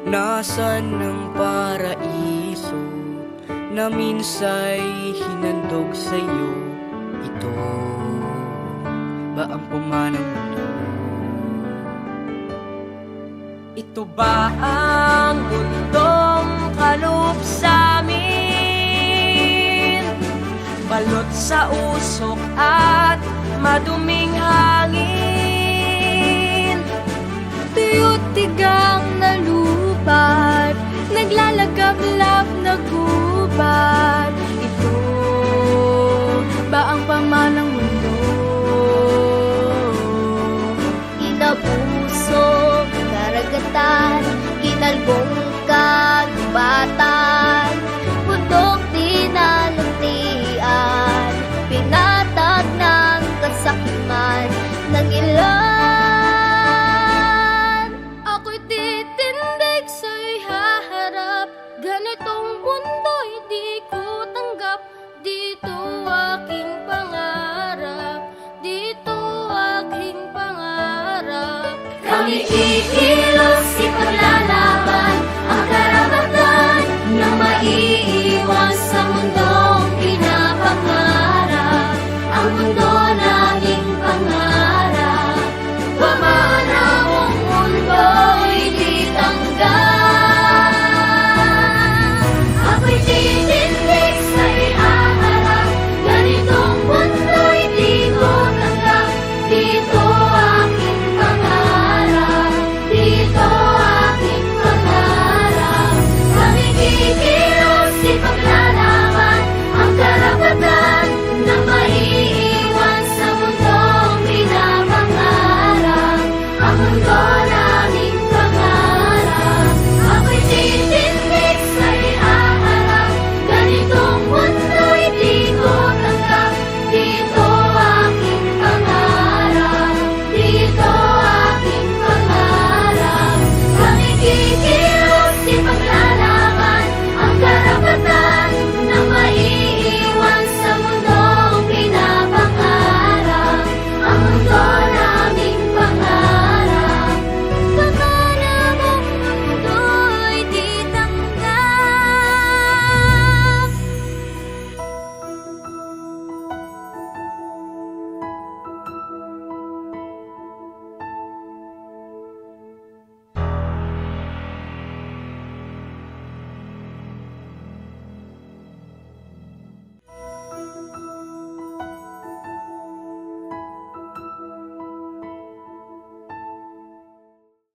Nasaan ang paraiso na minsa'y hinandog sa'yo? Ito ba ang pumanang mundo? Ito ba ang mundong kaloob sa'min? Balot sa usok at maduming hangin, Tuyot tigang na lupat, naglalagablab na gubat. Ito ba ang pamanang mundo? Inabuso, karagatan, kinalbong kagubatan, bundok dinalutian, pinatag ng kasakiman ng ilan. Ako'y titindig sa'y haharap, ganitong mundo'y di ko tanggap. Dito aking pangarap, dito aking pangarap. Kami kikilos ipaglalaban ang karapatan na maiiwan sa mundong pinapangarap, ang mundo naging pangarap. Pamanawang mundo'y di tanggap. Ako'y titindig sa'y haharap, ganitong mundo'y di ko tanggap. Dito aking pangarap, dito aking pangarap. Kami kikilos ipaglalaban ang karapatan na maiiwan sa mundong pinapangarap, ang mundo na